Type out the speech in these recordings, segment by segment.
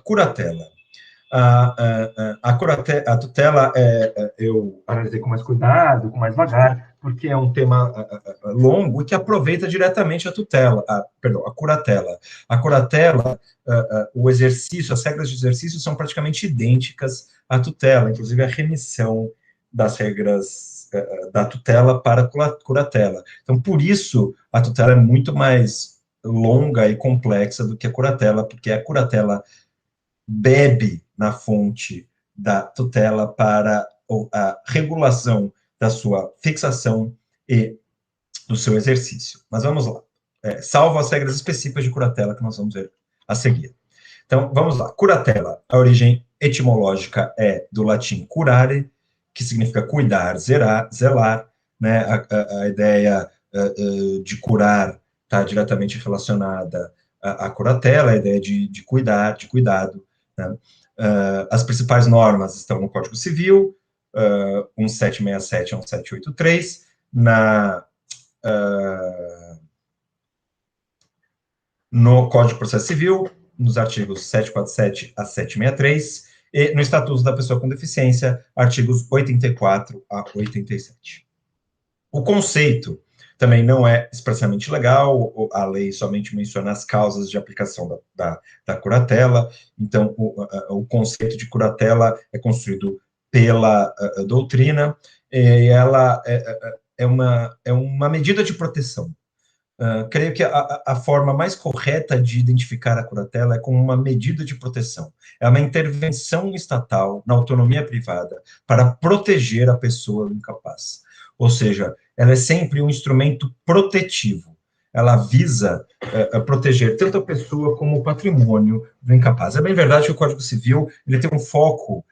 curatela. A tutela, eu analisei com mais cuidado, com mais vagar, porque é um tema longo e que aproveita diretamente a tutela, a curatela. A curatela, o exercício, as regras de exercício são praticamente idênticas à tutela, inclusive a remissão das regras da tutela para a curatela. Então, por isso, a tutela é muito mais longa e complexa do que a curatela, porque a curatela bebe na fonte da tutela para a regulação da sua fixação e do seu exercício. Mas vamos lá. Salvo as regras específicas de curatela que nós vamos ver a seguir. Então, vamos lá. Curatela, a origem etimológica é do latim curare, que significa cuidar, zelar, né? A ideia de curar está diretamente relacionada à curatela, a ideia de cuidar, de cuidado, né? As principais normas estão no Código Civil, 1767 a 1783, no Código de Processo Civil, nos artigos 747 a 763, e no Estatuto da Pessoa com Deficiência, artigos 84 a 87. O conceito também não é expressamente legal, a lei somente menciona as causas de aplicação da curatela, então o conceito de curatela é construído pela doutrina, e ela é uma medida de proteção. Creio que a forma mais correta de identificar a curatela é como uma medida de proteção. É uma intervenção estatal na autonomia privada para proteger a pessoa do incapaz. Ou seja, ela é sempre um instrumento protetivo. Ela visa proteger tanto a pessoa como o patrimônio do incapaz. É bem verdade que o Código Civil ele tem um foco,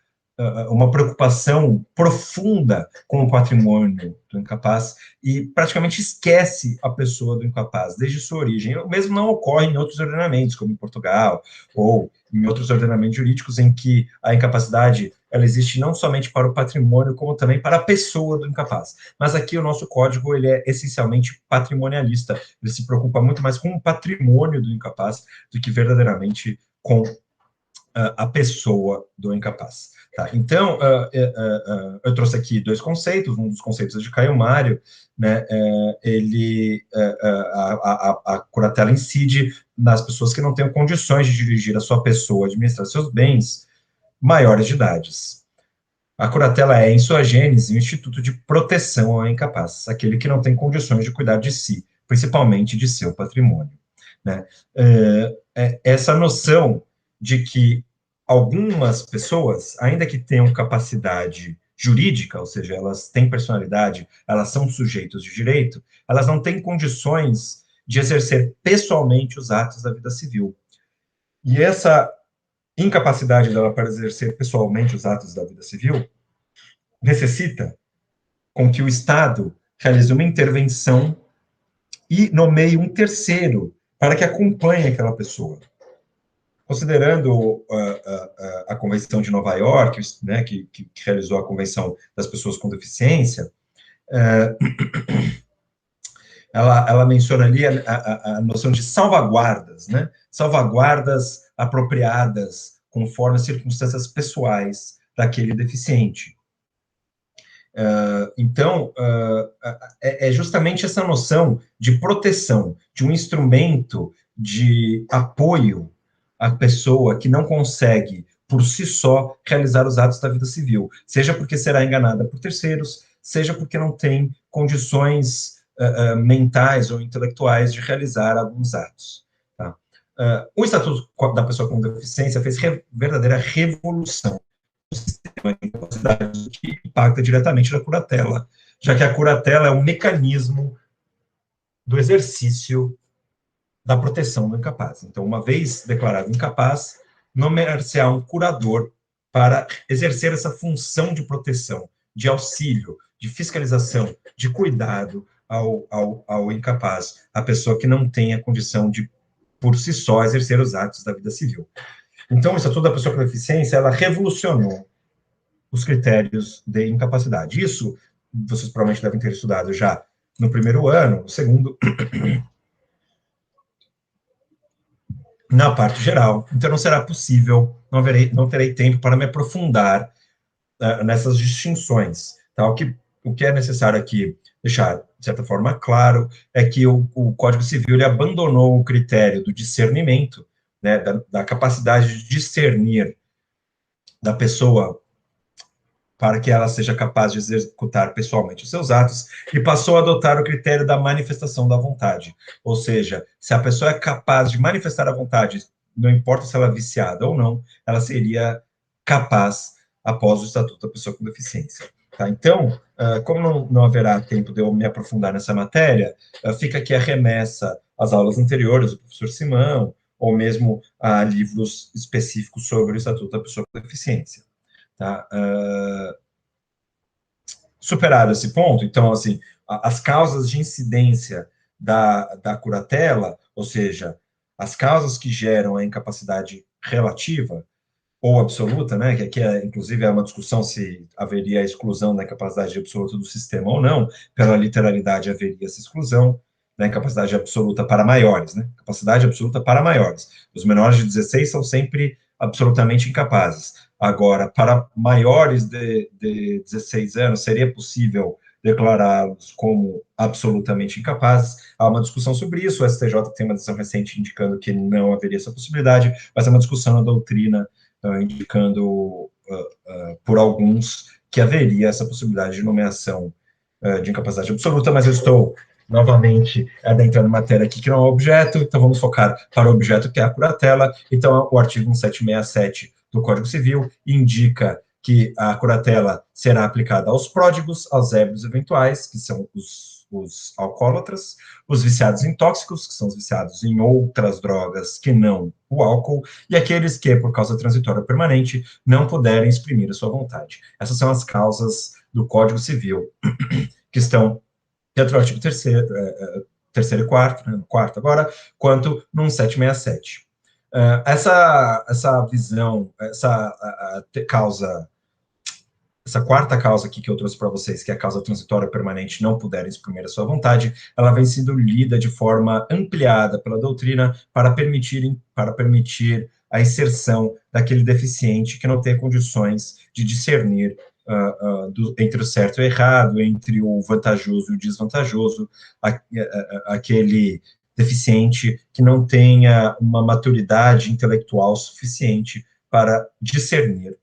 uma preocupação profunda com o patrimônio do incapaz e praticamente esquece a pessoa do incapaz, desde sua origem. O mesmo não ocorre em outros ordenamentos, como em Portugal, ou em outros ordenamentos jurídicos em que a incapacidade ela existe não somente para o patrimônio, como também para a pessoa do incapaz. Mas aqui o nosso código ele é essencialmente patrimonialista, ele se preocupa muito mais com o patrimônio do incapaz do que verdadeiramente com a pessoa do incapaz. Tá? Então, eu trouxe aqui dois conceitos, um dos conceitos é de Caio Mário, né, a curatela incide nas pessoas que não têm condições de dirigir a sua pessoa, administrar seus bens, maiores de idades. A curatela é, em sua gênese, um instituto de proteção ao incapaz, aquele que não tem condições de cuidar de si, principalmente de seu patrimônio. Né? Essa noção de que algumas pessoas, ainda que tenham capacidade jurídica, ou seja, elas têm personalidade, elas são sujeitos de direito, elas não têm condições de exercer pessoalmente os atos da vida civil. E essa incapacidade dela para exercer pessoalmente os atos da vida civil necessita com que o Estado realize uma intervenção e nomeie um terceiro para que acompanhe aquela pessoa. Considerando a Convenção de Nova York, né, que realizou a Convenção das Pessoas com Deficiência, ela menciona ali a noção de salvaguardas, né? Salvaguardas apropriadas conforme as circunstâncias pessoais daquele deficiente. Então, é justamente essa noção de proteção, de um instrumento de apoio à pessoa que não consegue, por si só, realizar os atos da vida civil, seja porque será enganada por terceiros, seja porque não tem condições mentais ou intelectuais de realizar alguns atos. Tá? O Estatuto da Pessoa com Deficiência fez verdadeira revolução no sistema de incapacidade, que impacta diretamente na curatela, já que a curatela é um mecanismo do exercício da proteção do incapaz. Então, uma vez declarado incapaz, nomear-se-á um curador para exercer essa função de proteção, de auxílio, de fiscalização, de cuidado ao incapaz, a pessoa que não tem a condição de, por si só, exercer os atos da vida civil. Então, o Estatuto da Pessoa com Deficiência, ela revolucionou os critérios de incapacidade. Isso, vocês provavelmente devem ter estudado já no primeiro ano, no segundo, na parte geral. Então, não será possível, não terei tempo para me aprofundar nessas distinções. Tá? O que é necessário aqui deixar, de certa forma, claro, é que o Código Civil ele abandonou o critério do discernimento, né, da capacidade de discernir da pessoa para que ela seja capaz de executar pessoalmente os seus atos, e passou a adotar o critério da manifestação da vontade. Ou seja, se a pessoa é capaz de manifestar a vontade, não importa se ela é viciada ou não, ela seria capaz após o Estatuto da Pessoa com Deficiência. Tá? Então, como não haverá tempo de eu me aprofundar nessa matéria, fica aqui a remessa às aulas anteriores do professor Simão, ou mesmo a livros específicos sobre o Estatuto da Pessoa com Deficiência. Tá? Superado esse ponto, então, assim, as causas de incidência da curatela, ou seja, as causas que geram a incapacidade relativa ou absoluta, né, que aqui, inclusive, é uma discussão se haveria a exclusão da incapacidade absoluta do sistema ou não, pela literalidade haveria essa exclusão da incapacidade absoluta para maiores, né, capacidade absoluta para maiores. Os menores de 16 são sempre absolutamente incapazes. Agora, para maiores de 16 anos, seria possível declará-los como absolutamente incapazes. Há uma discussão sobre isso, o STJ tem uma decisão recente indicando que não haveria essa possibilidade, mas é uma discussão na doutrina indicando por alguns que haveria essa possibilidade de nomeação de incapacidade absoluta, mas eu estou novamente adentrando matéria aqui que não é um objeto, então vamos focar para o objeto que é a curatela. Então, o artigo 1767 do Código Civil indica que a curatela será aplicada aos pródigos, aos ébrios eventuais, que são os alcoólatras, os viciados em tóxicos, que são os viciados em outras drogas que não o álcool, e aqueles que, por causa transitória permanente, não puderem exprimir a sua vontade. Essas são as causas do Código Civil, que estão tanto no artigo 3º e 4º, né, no 4º agora, quanto no 767. Essa visão, causa, essa quarta causa aqui que eu trouxe para vocês, que é a causa transitória permanente, não puderem exprimir a sua vontade, ela vem sendo lida de forma ampliada pela doutrina para permitir a inserção daquele deficiente que não tem condições de discernir entre o certo e o errado, entre o vantajoso e o desvantajoso, aquele deficiente que não tenha uma maturidade intelectual suficiente para discernir.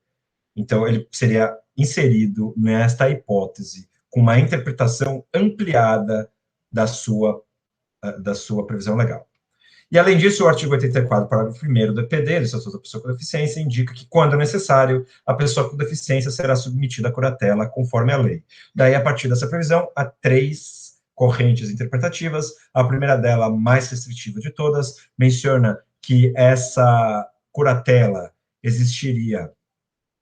Então, ele seria inserido nesta hipótese, com uma interpretação ampliada da sua previsão legal. E, além disso, o artigo 84, parágrafo 1º do EPD, do Estatuto da Pessoa com Deficiência, indica que, quando necessário, a pessoa com deficiência será submetida à curatela conforme a lei. Daí, a partir dessa previsão, há 3 correntes interpretativas. A primeira dela, a mais restritiva de todas, menciona que essa curatela existiria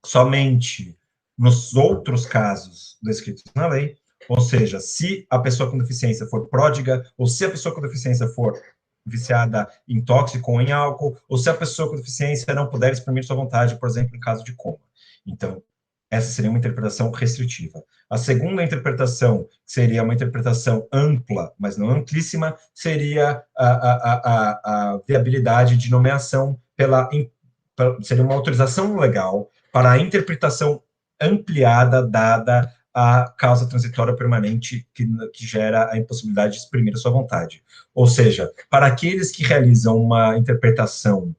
somente nos outros casos descritos na lei, ou seja, se a pessoa com deficiência for pródiga, ou se a pessoa com deficiência for viciada em tóxico ou em álcool, ou se a pessoa com deficiência não puder exprimir sua vontade, por exemplo, em caso de coma. Então, essa seria uma interpretação restritiva. A segunda interpretação, que seria uma interpretação ampla, mas não amplíssima, seria a viabilidade de nomeação seria uma autorização legal para a interpretação ampliada dada a causa transitória permanente que gera a impossibilidade de exprimir a sua vontade. Ou seja, para aqueles que realizam uma interpretação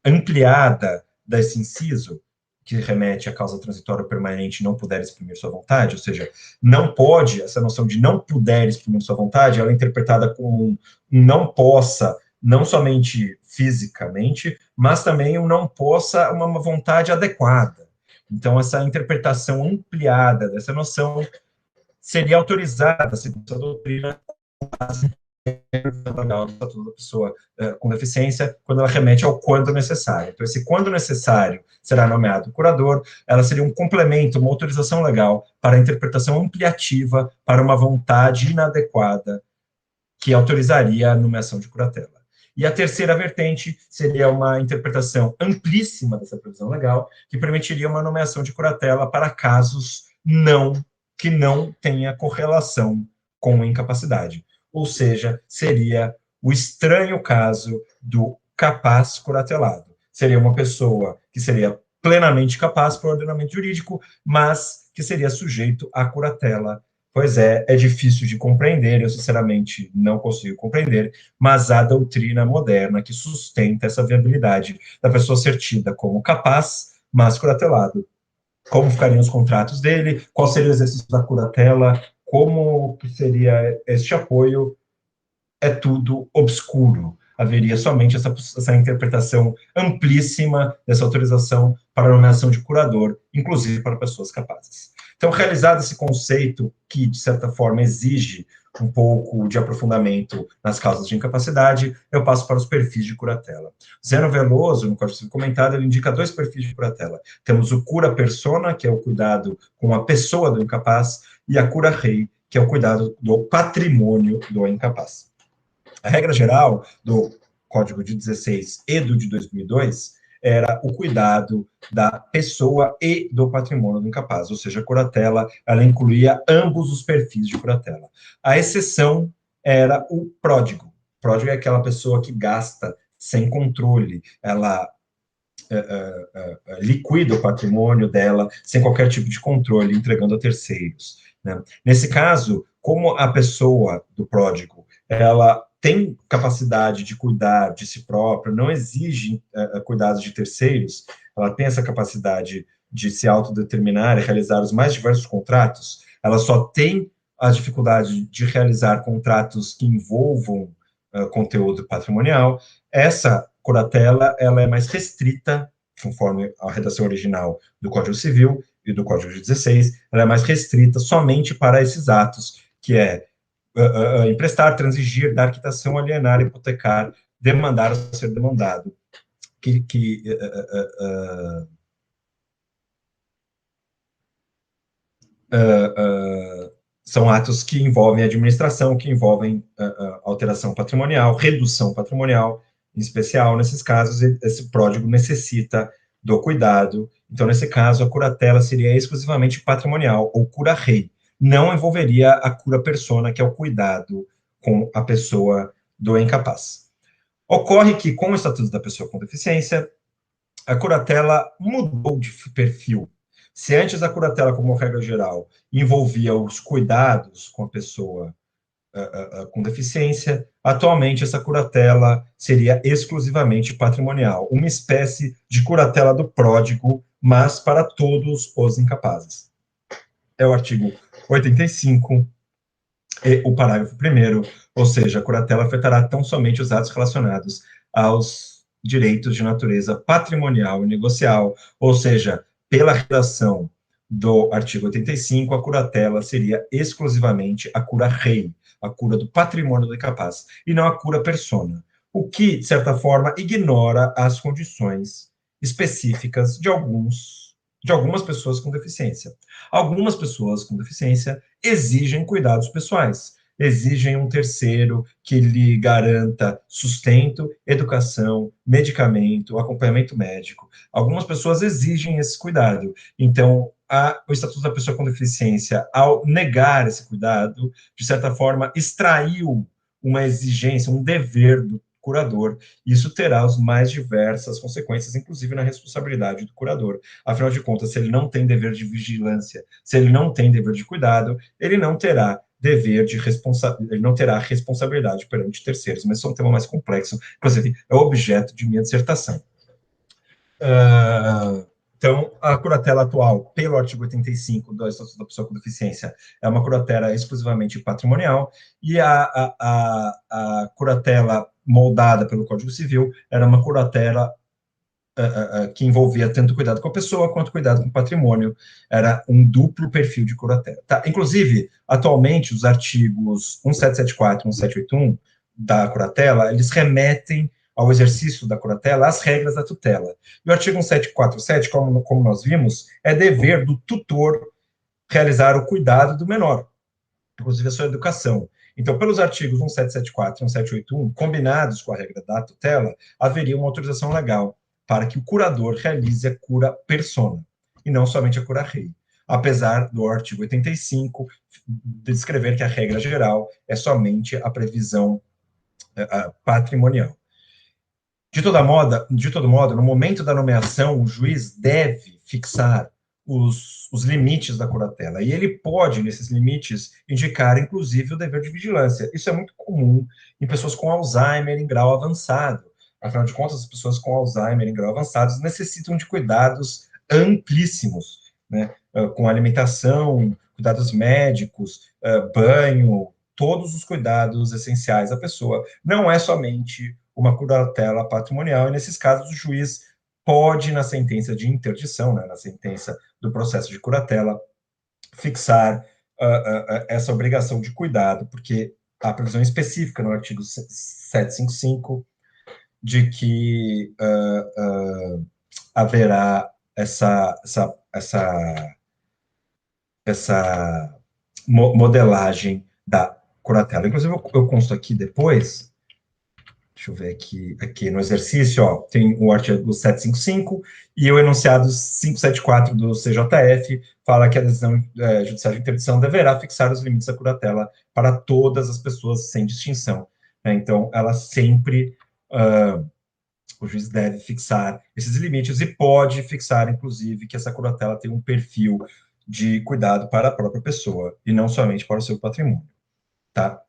ampliada desse inciso, que remete à causa transitória permanente não puder exprimir sua vontade, ou seja, não pode, essa noção de não puder exprimir sua vontade, ela é interpretada como um não possa, não somente fisicamente, mas também um não possa uma vontade adequada. Então, essa interpretação ampliada dessa noção seria autorizada, segundo a doutrina, legal do Estatuto da Pessoa com Deficiência, quando ela remete ao quando necessário. Então, esse quando necessário será nomeado curador, ela seria um complemento, uma autorização legal para a interpretação ampliativa para uma vontade inadequada que autorizaria a nomeação de curatela. E a terceira vertente seria uma interpretação amplíssima dessa previsão legal, que permitiria uma nomeação de curatela para casos que não tenha correlação com incapacidade. Ou seja, seria o estranho caso do capaz curatelado. Seria uma pessoa que seria plenamente capaz para o ordenamento jurídico, mas que seria sujeito à curatela. Pois é difícil de compreender, eu sinceramente não consigo compreender, mas há doutrina moderna que sustenta essa viabilidade da pessoa ser tida como capaz, mas curatelado. Como ficariam os contratos dele, qual seria o exercício da curatela, como que seria este apoio, é tudo obscuro. Haveria somente essa interpretação amplíssima dessa autorização para a nomeação de curador, inclusive para pessoas capazes. Então, realizado esse conceito, que, de certa forma, exige um pouco de aprofundamento nas causas de incapacidade, eu passo para os perfis de curatela. Zeno Veloso, no Código Civil Comentado, ele indica 2 perfis de curatela. Temos o cura persona, que é o cuidado com a pessoa do incapaz, e a cura rei, que é o cuidado do patrimônio do incapaz. A regra geral do Código de 16 e do de 2002 era o cuidado da pessoa e do patrimônio do incapaz, ou seja, a curatela, ela incluía ambos os perfis de curatela. A exceção era o pródigo. O pródigo é aquela pessoa que gasta sem controle, ela liquida o patrimônio dela sem qualquer tipo de controle, entregando a terceiros. Né? Nesse caso, como a pessoa do pródigo, ela tem capacidade de cuidar de si própria, não exige cuidados de terceiros, ela tem essa capacidade de se autodeterminar e realizar os mais diversos contratos, ela só tem a dificuldade de realizar contratos que envolvam conteúdo patrimonial. Essa curatela, ela é mais restrita, conforme a redação original do Código Civil e do Código de 16, ela é mais restrita somente para esses atos, que é emprestar, transigir, dar quitação, alienar, hipotecar, demandar ou ser demandado. São atos que envolvem administração, que envolvem alteração patrimonial, redução patrimonial, em especial, nesses casos, esse pródigo necessita do cuidado. Então, nesse caso, a curatela seria exclusivamente patrimonial, ou cura-rei. Não envolveria a cura persona, que é o cuidado com a pessoa do incapaz. Ocorre que, com o Estatuto da Pessoa com Deficiência, a curatela mudou de perfil. Se antes a curatela, como regra geral, envolvia os cuidados com a pessoa com deficiência, atualmente essa curatela seria exclusivamente patrimonial, uma espécie de curatela do pródigo, mas para todos os incapazes. É o artigo 85 e o parágrafo 1º, ou seja, a curatela afetará tão somente os atos relacionados aos direitos de natureza patrimonial e negocial, ou seja, pela redação do artigo 85, a curatela seria exclusivamente a cura-rei, a cura do patrimônio do incapaz, e não a cura persona, o que, de certa forma, ignora as condições específicas de algumas pessoas com deficiência. Algumas pessoas com deficiência exigem cuidados pessoais, exigem um terceiro que lhe garanta sustento, educação, medicamento, acompanhamento médico. Algumas pessoas exigem esse cuidado. Então, o Estatuto da Pessoa com Deficiência, ao negar esse cuidado, de certa forma, extraiu uma exigência, um dever do curador. Isso terá as mais diversas consequências, inclusive na responsabilidade do curador. Afinal de contas, se ele não tem dever de vigilância, se ele não tem dever de cuidado, ele não terá dever de ele não terá responsabilidade perante terceiros, mas isso é um tema mais complexo, inclusive é objeto de minha dissertação. Então, a curatela atual, pelo artigo 85 do Estatuto da Pessoa com Deficiência, é uma curatela exclusivamente patrimonial, e a curatela moldada pelo Código Civil era uma curatela que envolvia tanto cuidado com a pessoa quanto cuidado com o patrimônio. Era um duplo perfil de curatela. Tá? Inclusive, atualmente, os artigos 1774 e 1781 da curatela, eles remetem ao exercício da curatela as regras da tutela. E o artigo 1747, como nós vimos, é dever do tutor realizar o cuidado do menor, inclusive a sua educação. Então, pelos artigos 1774 e 1781, combinados com a regra da tutela, haveria uma autorização legal para que o curador realize a cura persona, e não somente a cura rei. Apesar do artigo 85 descrever que a regra geral é somente a previsão patrimonial. De todo modo, no momento da nomeação, o juiz deve fixar os limites da curatela, e ele pode, nesses limites, indicar, inclusive, o dever de vigilância. Isso é muito comum em pessoas com Alzheimer em grau avançado. Afinal de contas, as pessoas com Alzheimer em grau avançado necessitam de cuidados amplíssimos, né? Com alimentação, cuidados médicos, banho, todos os cuidados essenciais à pessoa. Não é somente uma curatela patrimonial, e nesses casos o juiz pode, na sentença de interdição, né, na sentença do processo de curatela, fixar essa obrigação de cuidado, porque há previsão específica no artigo 755 de que haverá essa modelagem da curatela. Inclusive, eu consto aqui depois. Deixa eu ver aqui no exercício, ó, tem o artigo 755 e o enunciado 574 do CJF fala que a decisão judicial de interdição deverá fixar os limites da curatela para todas as pessoas sem distinção, né? Então, ela sempre, o juiz deve fixar esses limites e pode fixar, inclusive, que essa curatela tem um perfil de cuidado para a própria pessoa e não somente para o seu patrimônio, tá?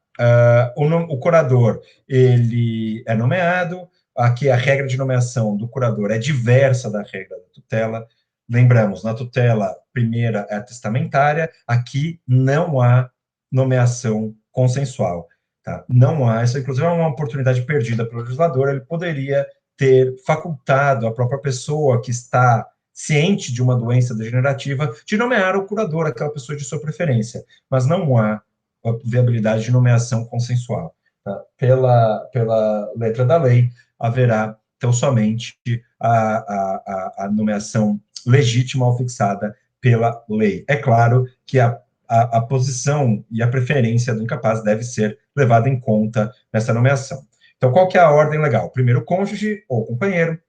O curador, ele é nomeado, aqui a regra de nomeação do curador é diversa da regra da tutela. Lembramos, na tutela primeira é a testamentária, aqui não há nomeação consensual, tá? Não há, essa inclusive é uma oportunidade perdida pelo legislador, ele poderia ter facultado a própria pessoa que está ciente de uma doença degenerativa de nomear o curador, aquela pessoa de sua preferência, mas não há a viabilidade de nomeação consensual. Tá? Pela letra da lei, haverá, então, somente a nomeação legítima ou fixada pela lei. É claro que a posição e a preferência do incapaz deve ser levada em conta nessa nomeação. Então, qual que é a ordem legal? Primeiro, cônjuge ou companheiro,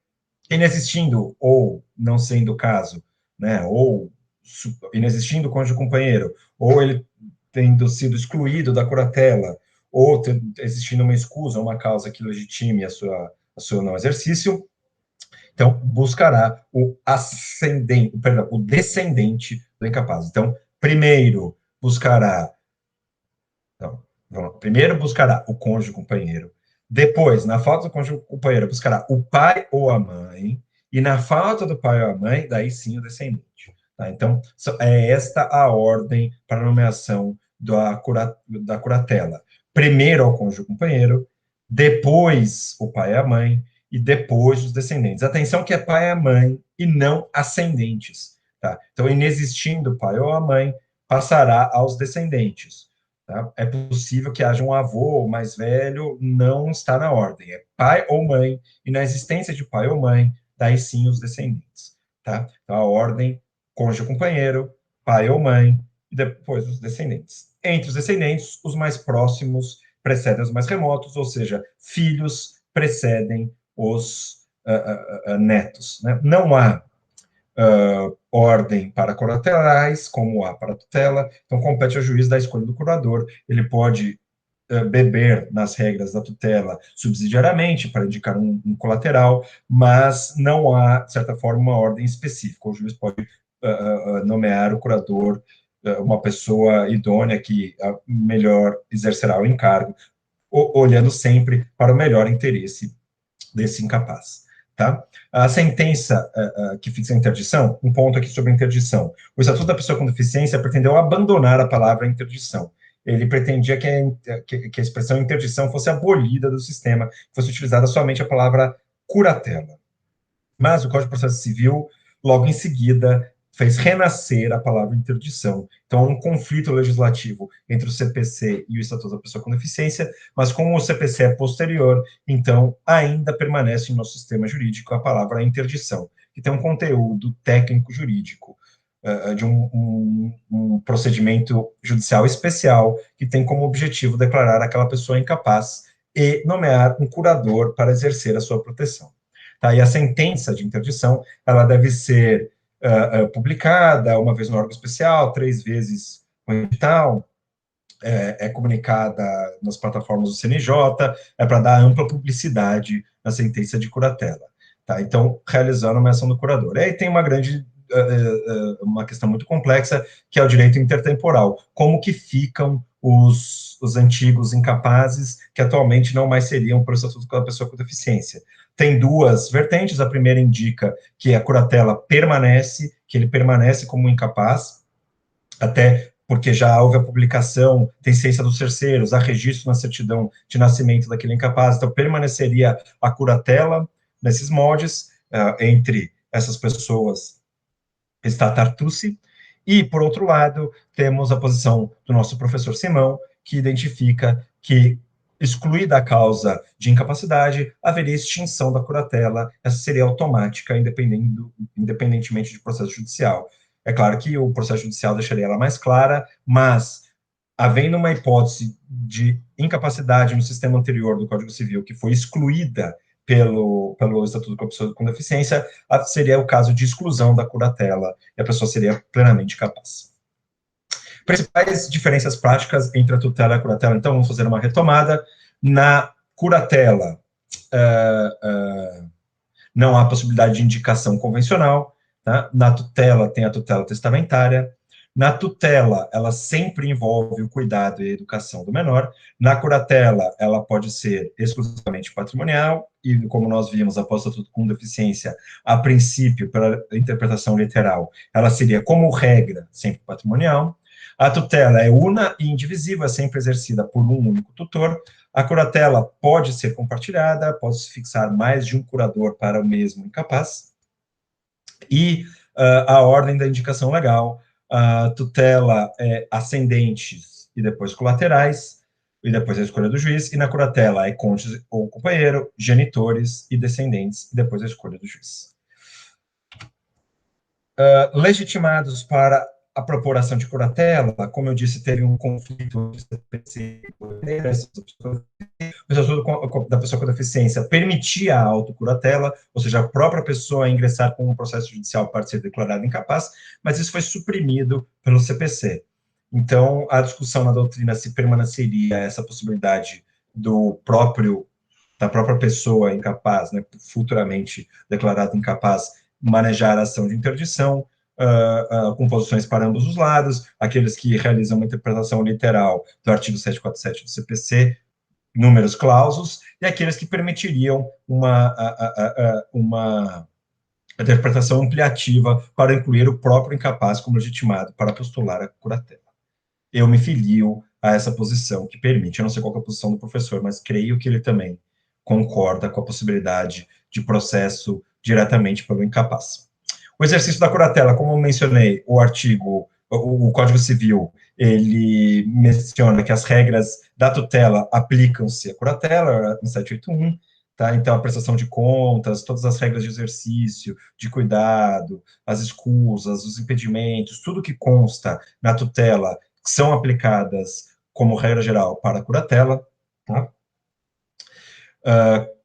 inexistindo ou não sendo o caso, né, ou inexistindo o cônjuge ou companheiro, ou ele tendo sido excluído da curatela, ou existindo uma escusa, uma causa que legitime a seu não exercício, então buscará o ascendente, perdão, o descendente do incapaz. Então, primeiro buscará, primeiro buscará o cônjuge companheiro, depois, na falta do cônjuge companheiro, buscará o pai ou a mãe, e na falta do pai ou a mãe, daí sim o descendente. Tá? Então, é esta a ordem para a nomeação da curatela. Primeiro ao cônjuge companheiro, depois o pai e a mãe, e depois os descendentes. Atenção que é pai e a mãe, e não ascendentes. Tá? Então, inexistindo o pai ou a mãe, passará aos descendentes. Tá? É possível que haja um avô mais velho, não está na ordem. É pai ou mãe, e na existência de pai ou mãe, daí sim os descendentes. Tá? Então, a ordem, cônjuge companheiro, pai ou mãe, e depois os descendentes. Entre os descendentes, os mais próximos precedem os mais remotos, ou seja, filhos precedem os netos. Né? Não há ordem para colaterais, como há para tutela, então compete ao juiz da escolha do curador, ele pode beber nas regras da tutela subsidiariamente para indicar um colateral, mas não há, de certa forma, uma ordem específica. O juiz pode nomear o curador uma pessoa idônea que melhor exercerá o encargo, olhando sempre para o melhor interesse desse incapaz. Tá? A sentença que fixa a interdição, um ponto aqui sobre a interdição. O Estatuto da Pessoa com Deficiência pretendeu abandonar a palavra interdição. Ele pretendia que a expressão interdição fosse abolida do sistema, fosse utilizada somente a palavra curatela. Mas o Código de Processo Civil, logo em seguida, fez renascer a palavra interdição. Então, há um conflito legislativo entre o CPC e o Estatuto da Pessoa com Deficiência, mas como o CPC é posterior, então, ainda permanece em nosso sistema jurídico a palavra interdição, que tem um conteúdo técnico-jurídico, de um procedimento judicial especial, que tem como objetivo declarar aquela pessoa incapaz e nomear um curador para exercer a sua proteção. Tá? E a sentença de interdição, ela deve ser publicada uma vez no órgão especial, 3 vezes no edital, é comunicada nas plataformas do CNJ, é para dar ampla publicidade na sentença de curatela. Tá? Então, realizando uma ação do curador. E aí tem uma questão muito complexa, que é o direito intertemporal. Como que ficam os antigos incapazes, que atualmente não mais seriam por estatuto da pessoa com deficiência? Tem duas vertentes. A primeira indica que a curatela permanece, que ele permanece como incapaz, até porque já houve a publicação, tem ciência dos terceiros, há registro na certidão de nascimento daquele incapaz, então permaneceria a curatela nesses moldes, entre essas pessoas está Tartucci, e, por outro lado, temos a posição do nosso professor Simão, que identifica que, excluída a causa de incapacidade, haveria extinção da curatela, essa seria automática, independentemente de processo judicial. É claro que o processo judicial deixaria ela mais clara, mas, havendo uma hipótese de incapacidade no sistema anterior do Código Civil, que foi excluída pelo Estatuto da Pessoa com Deficiência, seria o caso de exclusão da curatela, e a pessoa seria plenamente capaz. Principais diferenças práticas entre a tutela e a curatela, então, vamos fazer uma retomada. Na curatela, não há possibilidade de indicação convencional, tá? Na tutela, tem a tutela testamentária. Na tutela, ela sempre envolve o cuidado e a educação do menor. Na curatela, ela pode ser exclusivamente patrimonial, e como nós vimos, após o estatuto com deficiência, a princípio, pela interpretação literal, ela seria, como regra, sempre patrimonial. A tutela é una e indivisível, é sempre exercida por um único tutor. A curatela pode ser compartilhada, pode-se fixar mais de um curador para o mesmo incapaz. E a ordem da indicação legal, a tutela é ascendentes e depois colaterais, e depois a escolha do juiz, e na curatela é cônjuge ou companheiro, genitores e descendentes, e depois a escolha do juiz. Legitimados para a propor ação de curatela, como eu disse, teve um conflito o Estatuto da Pessoa com Deficiência permitia a autocuratela, ou seja, a própria pessoa ingressar com um processo judicial para ser declarada incapaz, mas isso foi suprimido pelo CPC. Então, a discussão na doutrina se permaneceria essa possibilidade da própria pessoa incapaz, né, futuramente declarada incapaz, manejar a ação de interdição, com posições para ambos os lados, aqueles que realizam uma interpretação literal do artigo 747 do CPC, números clausos, e aqueles que permitiriam uma interpretação ampliativa para incluir o próprio incapaz como legitimado para postular a curatela. Eu me filio a essa posição que permite, eu não sei qual é a posição do professor, mas creio que ele também concorda com a possibilidade de processo diretamente pelo incapaz. O exercício da curatela, como eu mencionei, o Código Civil, ele menciona que as regras da tutela aplicam-se à curatela, no 781, tá? Então, a prestação de contas, todas as regras de exercício, de cuidado, as escusas, os impedimentos, tudo que consta na tutela são aplicadas como regra geral para a curatela, tá?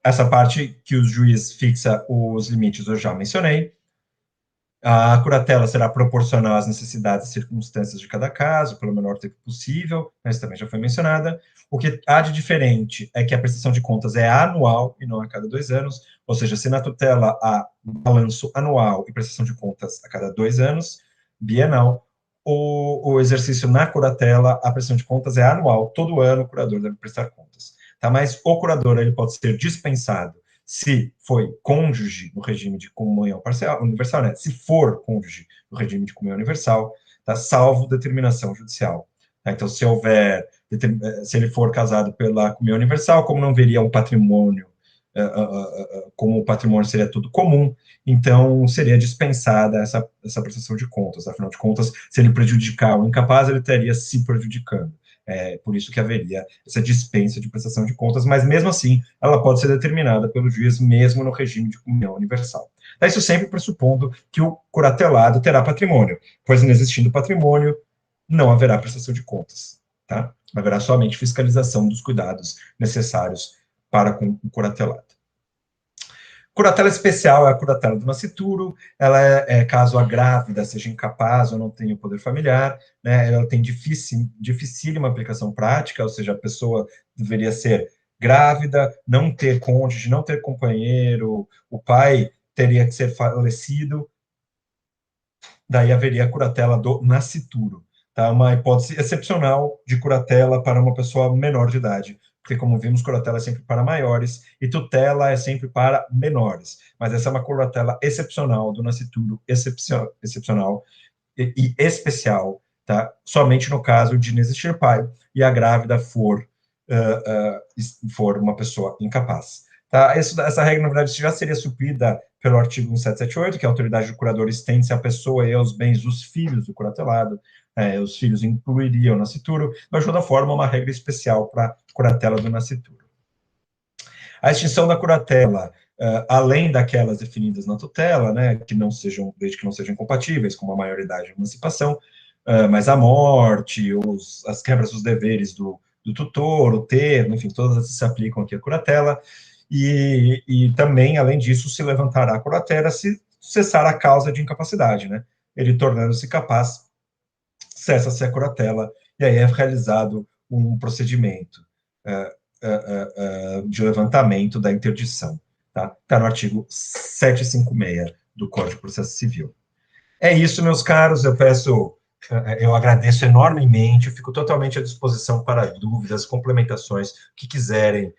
Essa parte que o juiz fixa os limites eu já mencionei. A curatela será proporcional às necessidades e circunstâncias de cada caso, pelo menor tempo possível, mas também já foi mencionada. O que há de diferente é que a prestação de contas é anual e não a cada 2 anos, ou seja, se na tutela há balanço anual e prestação de contas a cada 2 anos, bienal, o exercício na curatela, a prestação de contas é anual, todo ano o curador deve prestar contas. Tá? Mas o curador ele pode ser dispensado se foi cônjuge no regime de comunhão parcial, universal, né? Se for cônjuge no regime de comunhão universal, tá? Salvo determinação judicial. Tá? Então, se ele for casado pela comunhão universal, como não veria um patrimônio, como o patrimônio seria tudo comum, então seria dispensada essa prestação de contas. Afinal de contas, se ele prejudicar o incapaz, ele estaria se prejudicando. Por isso que haveria essa dispensa de prestação de contas, mas mesmo assim, ela pode ser determinada pelo juiz mesmo no regime de comunhão universal. Isso sempre pressupondo que o curatelado terá patrimônio, pois não existindo patrimônio, não haverá prestação de contas, tá? Haverá somente fiscalização dos cuidados necessários para com o curatelado. Curatela especial é a curatela do nascituro, ela caso a grávida seja incapaz ou não tenha o poder familiar, né, ela tem dificílima aplicação prática, ou seja, a pessoa deveria ser grávida, não ter cônjuge, não ter companheiro, o pai teria que ser falecido, daí haveria a curatela do nascituro, tá? Uma hipótese excepcional de curatela para uma pessoa menor de idade, porque, como vimos, curatela é sempre para maiores e tutela é sempre para menores. Mas essa é uma curatela excepcional do nascituro, excepcional e especial, tá? Somente no caso de não existir pai e a grávida for uma pessoa incapaz. Tá? Essa regra, na verdade, já seria suprida pelo artigo 1778, que a autoridade do curador estende-se à pessoa e aos bens dos filhos do curatelado. Os filhos incluiriam o nascituro, mas, de toda forma, uma regra especial para a curatela do nascituro. A extinção da curatela, além daquelas definidas na tutela, né, desde que não sejam incompatíveis, como a maioridade e a emancipação, mas a morte, as quebras dos deveres do tutor, o termo, enfim, todas essas se aplicam aqui à curatela, e também, além disso, se levantará a curatela se cessar a causa de incapacidade, né, ele tornando-se capaz, cessa-se a curatela, e aí é realizado um procedimento de levantamento da interdição. Tá no artigo 756 do Código de Processo Civil. É isso, meus caros, eu agradeço enormemente, eu fico totalmente à disposição para dúvidas, complementações, que quiserem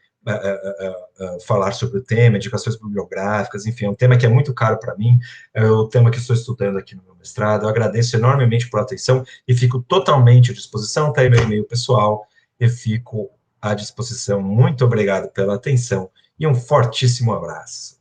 falar sobre o tema, indicações bibliográficas, enfim, é um tema que é muito caro para mim, é o tema que estou estudando aqui no meu mestrado. Eu agradeço enormemente por atenção e fico totalmente à disposição, tá aí meu e-mail pessoal, eu fico à disposição. Muito obrigado pela atenção e um fortíssimo abraço.